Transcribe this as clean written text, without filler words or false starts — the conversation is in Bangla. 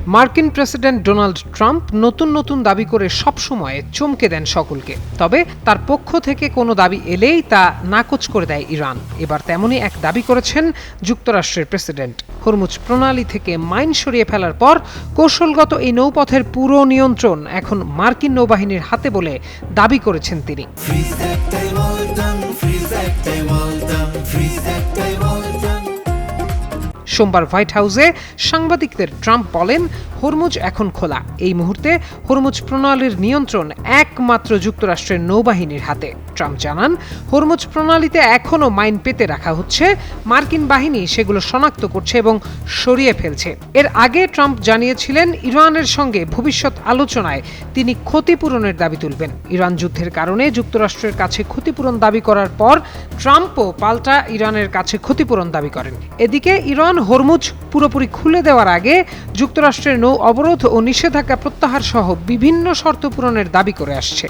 মার্কিন প্রেসিডেন্ট ডোনাল্ড ট্রাম্প নতুন নতুন দাবি করে সবসময় চমকে দেন সকলকে। তবে তার পক্ষ থেকে কোনো দাবি এলেই তা নাকচ করে দেয় ইরান। এবার তেমনই এক দাবি করেছেন যুক্তরাষ্ট্রের প্রেসিডেন্ট। হরমুজ প্রণালী থেকে মাইন সরিয়ে ফেলার পর কৌশলগত এই নৌপথের পুরো নিয়ন্ত্রণ এখন মার্কিন নৌবাহিনীর হাতে বলে দাবি করেছেন তিনি। সোমবার হোয়াইট হাউসে সাংবাদিকদের ট্রাম্প বলেন, হরমুজ এখন খোলা। এই মুহূর্তে হরমুজ প্রণালীর নিয়ন্ত্রণ একমাত্র যুক্তরাষ্ট্রের নৌবাহিনীর হাতে। ট্রাম্প জানান, হরমুজ প্রণালীতে এখনও মাইন পেতে রাখা হচ্ছে। মার্কিন বাহিনী সেগুলো শনাক্ত করছে এবং সরিয়ে ফেলছে। এর আগে ট্রাম্প জানিয়েছিলেন, ইরানের সঙ্গে ভবিষ্যৎ আলোচনায় তিনি ক্ষতিপূরণের দাবি তুলবেন। ইরান যুদ্ধের কারণে যুক্তরাষ্ট্রের কাছে ক্ষতিপূরণ দাবি করার পর ট্রাম্পও পাল্টা ইরানের কাছে ক্ষতিপূরণ দাবি করেন। এদিকে ইরান হরমুজ পুরোপুরি খুলে দেওয়ার আগে যুক্তরাষ্ট্রের নৌ অবরোধ ও নিষেধাজ্ঞা প্রত্যাহার সহ বিভিন্ন শর্ত পূরণের দাবি করে আসছে।